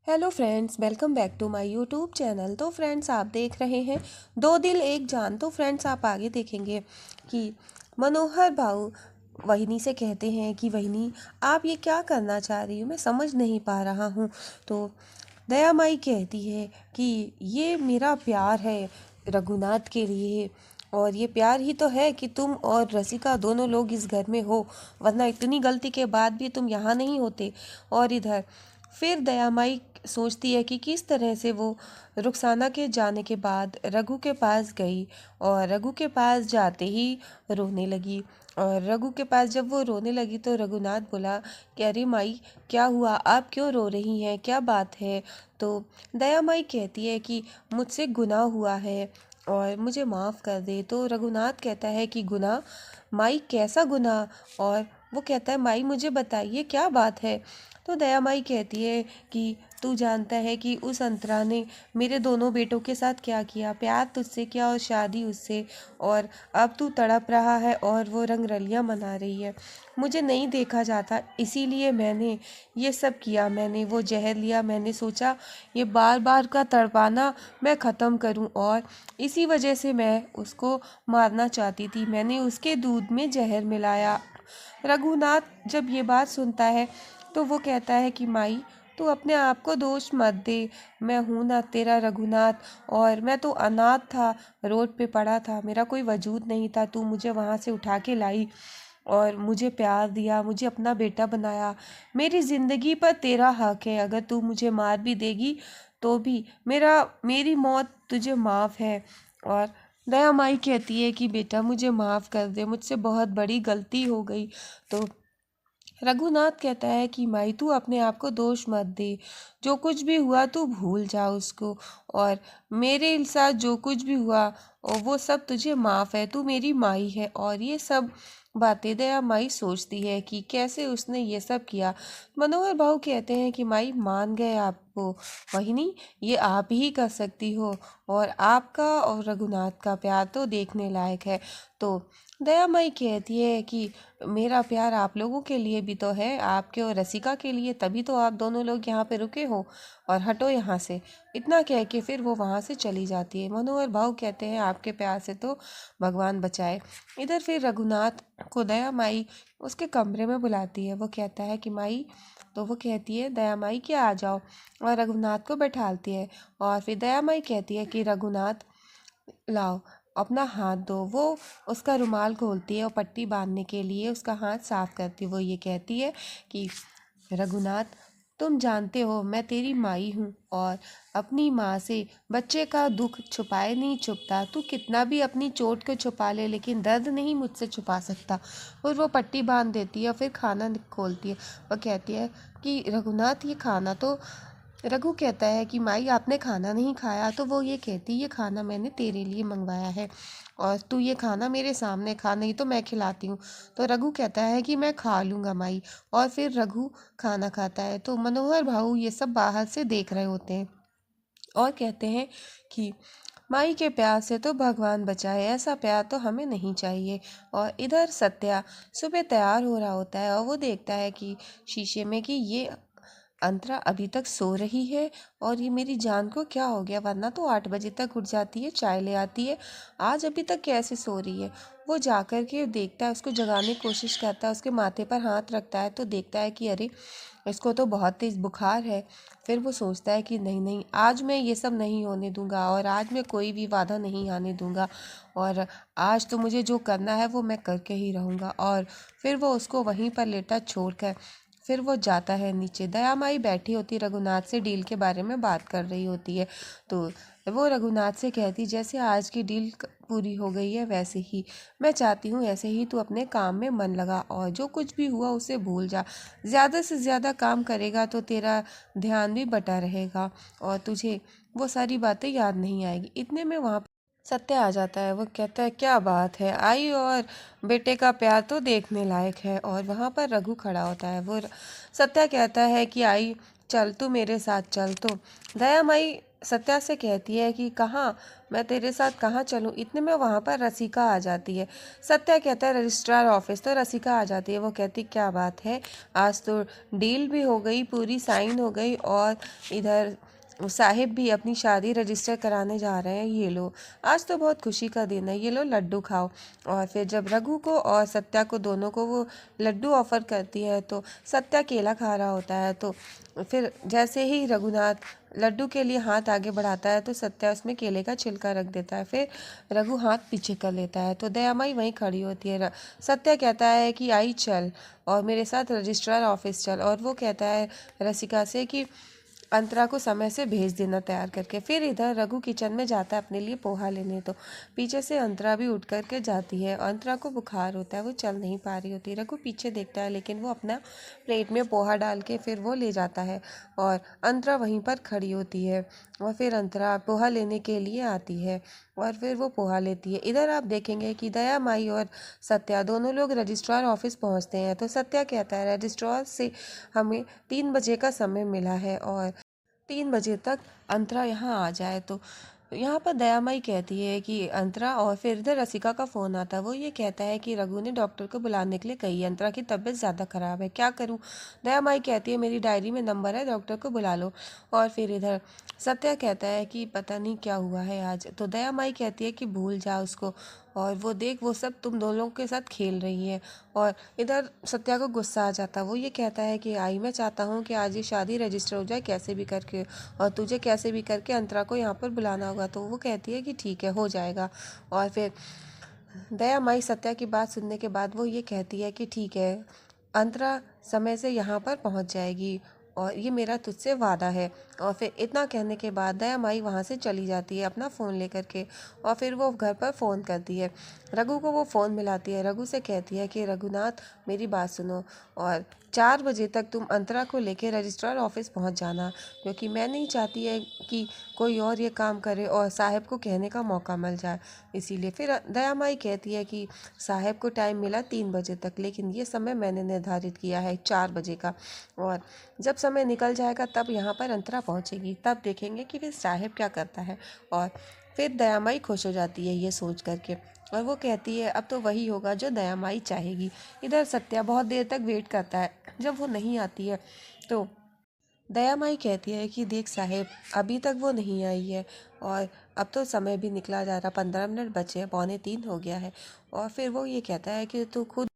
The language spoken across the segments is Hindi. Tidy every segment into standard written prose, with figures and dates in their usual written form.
Hello friends, welcome back to my YouTube channel. तो फ्रेंड्स, आप देख रहे हैं दो दिल एक जान। तो फ्रेंड्स, आप आगे देखेंगे कि मनोहर भाऊ वहिनी से कहते हैं कि वहिनी, आप ये क्या करना चाह रही हो, मैं समझ नहीं पा रहा हूँ। तो दया माई कहती है कि ये मेरा प्यार है रघुनाथ के लिए, और ये प्यार ही तो है कि तुम और रसिका दोनों लोग इस घर में हो, वरना इतनी गलती के बाद भी तुम यहाँ नहीं होते। और इधर फिर दयामाई सोचती है कि किस तरह से वो रुखसाना के जाने के बाद रघु के पास गई, और रघु के पास जाते ही रोने लगी। और रघु के पास जब वो रोने लगी तो रघुनाथ बोला कि अरे माई, क्या हुआ, आप क्यों रो रही हैं, क्या बात है। तो दया माई कहती है कि मुझसे गुनाह हुआ है और मुझे माफ़ कर दे। तो रघुनाथ कहता है कि गुनाह, माई कैसा गुनाह। और वो कहता है माई मुझे बताइए क्या बात है। तो दया माई कहती है कि तू जानता है कि उस अंतरा ने मेरे दोनों बेटों के साथ क्या किया, प्यार तुझसे किया और शादी उससे, और अब तू तड़प रहा है और वो रंगरलियां मना रही है। मुझे नहीं देखा जाता, इसीलिए मैंने ये सब किया। मैंने वो जहर लिया, मैंने सोचा ये बार बार का तड़पाना मैं ख़त्म करूं, और इसी वजह से मैं उसको मारना चाहती थी। मैंने उसके दूध में जहर मिलाया। रघुनाथ जब ये बात सुनता है तो वो कहता है कि माई, तू अपने आप को दोष मत दे। मैं हूं ना तेरा रघुनाथ, और मैं तो अनाथ था, रोड पे पड़ा था, मेरा कोई वजूद नहीं था। तू मुझे वहां से उठा के लाई और मुझे प्यार दिया, मुझे अपना बेटा बनाया। मेरी ज़िंदगी पर तेरा हक है, अगर तू मुझे मार भी देगी तो भी मेरी मौत तुझे माफ़ है। और दया माई कहती है कि बेटा मुझे माफ़ कर दे, मुझसे बहुत बड़ी गलती हो गई। तो रघुनाथ कहता है कि माई, तू अपने आप को दोष मत दे, जो कुछ भी हुआ तू भूल जा उसको, और मेरे साथ जो कुछ भी हुआ और वो सब तुझे माफ़ है, तू मेरी माई है। और ये सब बातें दया माई सोचती है कि कैसे उसने ये सब किया। मनोहर भाऊ कहते हैं कि माई मान गए आपको, वहिनी ये आप ही कर सकती हो, और आपका और रघुनाथ का प्यार तो देखने लायक है। तो दया माई कहती है कि मेरा प्यार आप लोगों के लिए भी तो है, आपके और रसिका के लिए, तभी तो आप दोनों लोग यहाँ पे रुके हो, और हटो यहाँ से। इतना कह के फिर वो वहाँ से चली जाती है। मनोहर भाऊ कहते हैं आपके प्यार से तो भगवान बचाए। इधर फिर रघुनाथ को दया माई उसके कमरे में बुलाती है। वो कहता है कि माई, तो वो कहती है दया माई कि आ जाओ, और रघुनाथ को बैठालती है। और फिर दया माई कहती है कि रघुनाथ लाओ अपना हाथ दो। वो उसका रुमाल खोलती है और पट्टी बांधने के लिए उसका हाथ साफ करती है। वो ये कहती है कि रघुनाथ, तुम जानते हो मैं तेरी माई हूँ, और अपनी माँ से बच्चे का दुख छुपाए नहीं छुपता। तू कितना भी अपनी चोट को छुपा ले, लेकिन दर्द नहीं मुझसे छुपा सकता। और वो पट्टी बांध देती है, फिर खाना खोलती है। वो कहती है कि रघुनाथ ये खाना तो, रघु कहता है कि माई आपने खाना नहीं खाया। तो वो ये कहती, ये खाना मैंने तेरे लिए मंगवाया है, और तू ये खाना मेरे सामने खा, नहीं तो मैं खिलाती हूँ। तो रघु कहता है कि मैं खा लूँगा माई, और फिर रघु खाना खाता है। तो मनोहर भाऊ ये सब बाहर से देख रहे होते हैं और कहते हैं कि माई के प्यार से तो भगवान बचाए, ऐसा प्यार तो हमें नहीं चाहिए। और इधर सत्या सुबह तैयार हो रहा होता है, और वो देखता है कि शीशे में कि ये अंतरा अभी तक सो रही है, और ये मेरी जान को क्या हो गया, वरना तो 8 बजे तक उठ जाती है, चाय ले आती है, आज अभी तक कैसे सो रही है। वो जाकर के देखता है, उसको जगाने की कोशिश करता है, उसके माथे पर हाथ रखता है तो देखता है कि अरे इसको तो बहुत तेज़ बुखार है। फिर वो सोचता है कि नहीं नहीं, आज मैं ये सब नहीं होने दूंगा, और आज मैं कोई भी बाधा नहीं आने दूंगा, और आज तो मुझे जो करना है वो मैं करके ही रहूँगा। और फिर वो उसको वहीं पर लेटा छोड़कर फिर वो जाता है नीचे। दया माई बैठी होती रघुनाथ से डील के बारे में बात कर रही होती है। तो वो रघुनाथ से कहती, जैसे आज की डील पूरी हो गई है वैसे ही मैं चाहती हूँ ऐसे ही तू अपने काम में मन लगा, और जो कुछ भी हुआ उसे भूल जा। ज़्यादा से ज़्यादा काम करेगा तो तेरा ध्यान भी बटा रहेगा, और तुझे वो सारी बातें याद नहीं आएगी। इतने में वहाँ सत्य आ जाता है। वो कहता है क्या बात है, आई और बेटे का प्यार तो देखने लायक है। और वहाँ पर रघु खड़ा होता है। सत्या कहता है कि आई चल, तू मेरे साथ चल। तो दया माई सत्या से कहती है कि कहाँ, मैं तेरे साथ कहाँ चलूँ। इतने में वहाँ पर रसिका आ जाती है। सत्या कहता है रजिस्ट्रार ऑफिस, तो रसिका आ जाती है। वो कहती क्या बात है, आज तो डील भी हो गई, पूरी साइन हो गई, और इधर साहिब भी अपनी शादी रजिस्टर कराने जा रहे हैं। ये लो, आज तो बहुत खुशी का दिन है, ये लो लड्डू खाओ। और फिर जब रघु को और सत्या को दोनों को वो लड्डू ऑफर करती है तो सत्या केला खा रहा होता है। तो फिर जैसे ही रघुनाथ लड्डू के लिए हाथ आगे बढ़ाता है तो सत्या उसमें केले का छिलका रख देता है। फिर रघु हाथ पीछे कर लेता है तो दयामाई वहीं खड़ी होती है। सत्या कहता है कि आई चल और मेरे साथ रजिस्ट्रार ऑफिस चल, और वो कहता है रसिका से कि अंतरा को समय से भेज देना तैयार करके। फिर इधर रघु किचन में जाता है अपने लिए पोहा लेने, तो पीछे से अंतरा भी उठ करके जाती है। अंतरा को बुखार होता है, वो चल नहीं पा रही होती। रघु पीछे देखता है लेकिन वो अपना प्लेट में पोहा डाल के फिर वो ले जाता है और अंतरा वहीं पर खड़ी होती है। और फिर अंतरा पोहा लेने के लिए आती है और फिर वो पोहा लेती है। इधर आप देखेंगे कि दया माई और सत्या दोनों लोग रजिस्ट्रार ऑफिस पहुंचते हैं। तो सत्या कहता है रजिस्ट्रार से हमें 3 बजे का समय मिला है और 3 बजे तक अंतरा यहाँ आ जाए। तो यहाँ पर दयामाई कहती है कि अंतरा, और फिर इधर रसिका का फ़ोन आता है। वो ये कहता है कि रघु ने डॉक्टर को बुलाने के लिए कही है, अंतरा की तबीयत ज़्यादा ख़राब है, क्या करूँ। दयामाई कहती है मेरी डायरी में नंबर है, डॉक्टर को बुला लो। और फिर इधर सत्या कहता है कि पता नहीं क्या हुआ है आज। तो दयामाई कहती है कि भूल जा उसको, और वो देख वो सब तुम दोनों के साथ खेल रही है। और इधर सत्या को गुस्सा आ जाता है। वो ये कहता है कि आई मैं चाहता हूँ कि आज ये शादी रजिस्टर हो जाए कैसे भी करके, और तुझे कैसे भी करके अंतरा को यहाँ पर बुलाना होगा। तो वो कहती है कि ठीक है, हो जाएगा। और फिर दया माई सत्या की बात सुनने के बाद वो ये कहती है कि ठीक है, अंतरा समय से यहाँ पर पहुँच जाएगी और ये मेरा तुझसे वादा है। और फिर इतना कहने के बाद दया माई वहाँ से चली जाती है अपना फ़ोन लेकर के, और फिर वो घर पर फ़ोन करती है। रघु को वो फ़ोन मिलाती है, रघु से कहती है कि रघुनाथ मेरी बात सुनो, और 4 बजे तक तुम अंतरा को लेके रजिस्ट्रार ऑफिस पहुंच जाना, क्योंकि मैं नहीं चाहती है कि कोई और ये काम करे और साहब को कहने का मौका मिल जाए। इसीलिए फिर दया माई कहती है कि साहब को टाइम मिला 3 बजे तक, लेकिन ये समय मैंने निर्धारित किया है 4 बजे का, और जब समय निकल जाएगा तब यहाँ पर अंतरा पहुँचेगी, तब देखेंगे कि फिर साहब क्या करता है। और फिर दयामाई खुश हो जाती है ये सोच करके, और वो कहती है अब तो वही होगा जो दयामाई चाहेगी। इधर सत्या बहुत देर तक वेट करता है, जब वो नहीं आती है तो दयामाई कहती है कि देख साहेब, अभी तक वो नहीं आई है और अब तो समय भी निकला जा रहा, 15 मिनट बचे हैं, 2:45 हो गया है। और फिर वो ये कहता है कि तू खुद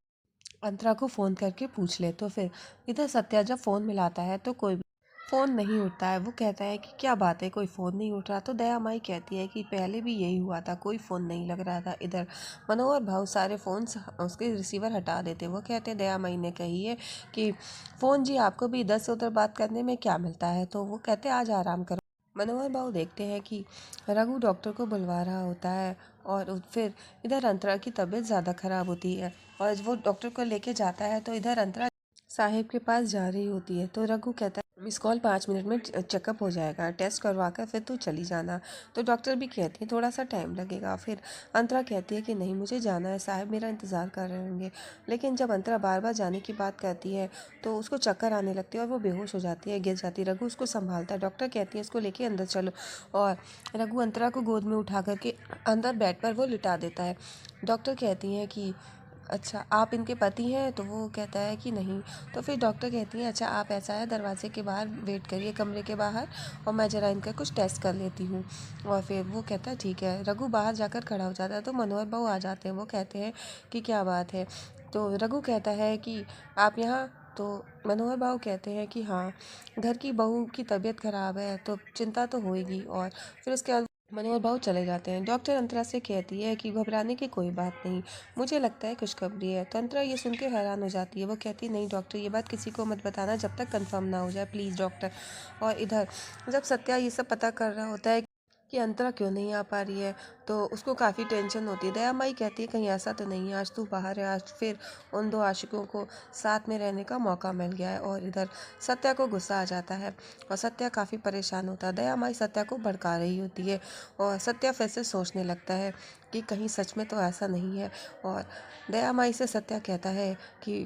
अंतरा को फ़ोन करके पूछ ले। तो फिर इधर सत्या जब फ़ोन मिलाता है तो कोई फ़ोन नहीं उठता है। वो कहता है कि क्या बात है, कोई फ़ोन नहीं उठ रहा। तो दया माई कहती है कि पहले भी यही हुआ था, कोई फ़ोन नहीं लग रहा था। इधर मनोहर भाव सारे फ़ोन उसके रिसीवर हटा देते। वो कहते हैं दया माई ने कही है कि फ़ोन जी आपको भी इधर से उधर बात करने में क्या मिलता है। तो वो कहते हैं आज आराम करो। मनोहर भाव देखते हैं कि रघु डॉक्टर को बुलवा रहा होता है, और फिर इधर अंतरा की तबीयत ज़्यादा ख़राब होती है और वो डॉक्टर को लेके जाता है। तो इधर अंतरा साहिब के पास जा रही होती है। तो रघु कहता है मिस कॉल 5 मिनट में चेकअप हो जाएगा, टेस्ट करवा कर फिर तू चली जाना। तो डॉक्टर भी कहती है थोड़ा सा टाइम लगेगा। फिर अंतरा कहती है कि नहीं मुझे जाना है, साहब मेरा इंतज़ार कर रहे होंगे। लेकिन जब अंतरा बार बार जाने की बात करती है तो उसको चक्कर आने लगती है और वो बेहोश हो जाती है, गिर जाती है। रघु उसको संभालता है। डॉक्टर कहती है इसको लेके अंदर चलो, और रघु अंतरा को गोद में उठा करके अंदर बेड पर वो लिटा देता है। डॉक्टर कहती हैं कि अच्छा आप इनके पति हैं। तो वो कहता है कि नहीं। तो फिर डॉक्टर कहती हैं अच्छा आप ऐसा है दरवाजे के बाहर वेट करिए, कमरे के बाहर, और मैं ज़रा इनका कुछ टेस्ट कर लेती हूँ। और फिर वो कहता है ठीक है। रघु बाहर जाकर खड़ा हो जाता है तो मनोहर बाबू आ जाते हैं। वो कहते हैं कि क्या बात है। तो रघु कहता है कि आप यहाँ। तो मनोहर बाबू कहते हैं कि हाँ, घर की बहू की तबीयत ख़राब है तो चिंता तो होएगी। और फिर उसके बाद मनोहर भाऊ चले जाते हैं। डॉक्टर अंतरा से कहती है कि घबराने की कोई बात नहीं, मुझे लगता है खुशखबरी है। तो अंतरा ये सुन के हैरान हो जाती है। वो कहती नहीं डॉक्टर, ये बात किसी को मत बताना जब तक कंफर्म ना हो जाए, प्लीज़ डॉक्टर। और इधर जब सत्या ये सब पता कर रहा होता है कि अंतरा क्यों नहीं आ पा रही है तो उसको काफ़ी टेंशन होती है। दया माई कहती है कहीं ऐसा तो नहीं है, आज तू बाहर है, आज फिर उन दो आशिकों को साथ में रहने का मौका मिल गया है। और इधर सत्या को गुस्सा आ जाता है और सत्या काफ़ी परेशान होता है। दया माई सत्या को भड़का रही होती है और सत्या फिर से सोचने लगता है कि कहीं सच में तो ऐसा नहीं है। और दया माई से सत्या कहता है कि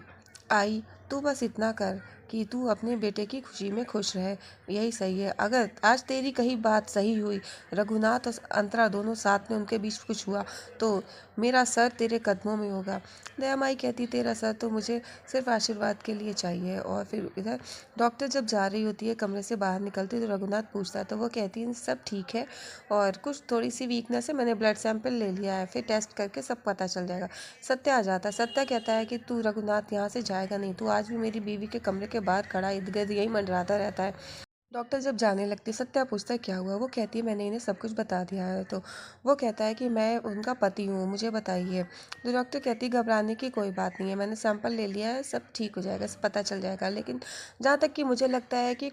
आई तू बस इतना कर कि तू अपने बेटे की खुशी में खुश रहे, यही सही है। अगर आज तेरी कहीं बात सही हुई, रघुनाथ और अंतरा दोनों साथ में उनके बीच कुछ हुआ, तो मेरा सर तेरे कदमों में होगा। दया माई कहती तेरा सर तो मुझे सिर्फ आशीर्वाद के लिए चाहिए। और फिर इधर डॉक्टर जब जा रही होती है, कमरे से बाहर निकलती है तो रघुनाथ पूछता है, तो वो कहती है सब ठीक है और कुछ थोड़ी सी वीकनेस है, मैंने ब्लड सैंपल ले लिया है, फिर टेस्ट करके सब पता चल जाएगा। सत्य आ जाता है। सत्य कहता है कि तू रघुनाथ यहाँ से जाएगा नहीं, तू आज भी मेरी बीवी के कमरे के बाहर खड़ा इर्द गिर्द यही मंडराता रहता है। डॉक्टर जब जाने लगती है, सत्या पूछता है क्या हुआ। वो कहती है मैंने इन्हें सब कुछ बता दिया है। तो वो कहता है कि मैं उनका पति हूँ, मुझे बताइए। तो डॉक्टर कहती है घबराने की कोई बात नहीं है, मैंने सैंपल ले लिया है, सब ठीक हो जाएगा, सब पता चल जाएगा। लेकिन जहाँ तक कि मुझे लगता है कि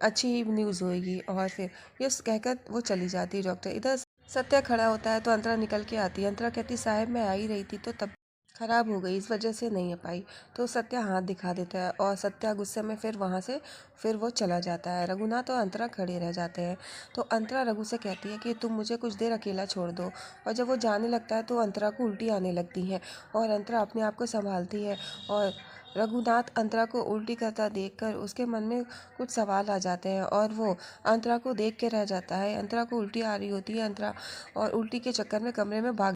अच्छी न्यूज़ होएगी। और फिर ये कहकर वो चली जाती है। डॉक्टर इधर सत्या खड़ा होता है तो अंतरा निकल के आती है। अंतरा कहती साहब मैं आ ही रही थी तो तब खराब हो गई, इस वजह से नहीं आ पाई। तो सत्या हाथ दिखा देता है और सत्या गुस्से में फिर वहाँ से फिर वो चला जाता है। रघुनाथ और अंतरा खड़े रह जाते हैं। तो अंतरा रघु से कहती है कि तुम मुझे कुछ देर अकेला छोड़ दो। और जब वो जाने लगता है तो अंतरा को उल्टी आने लगती है और अंतरा अपने आप को संभालती है। और रघुनाथ अंतरा को उल्टी करता देखकर उसके मन में कुछ सवाल आ जाते हैं और वो अंतरा को देख के रह जाता है। अंतरा को उल्टी आ रही होती है। अंतरा और उल्टी के चक्कर में कमरे में भाग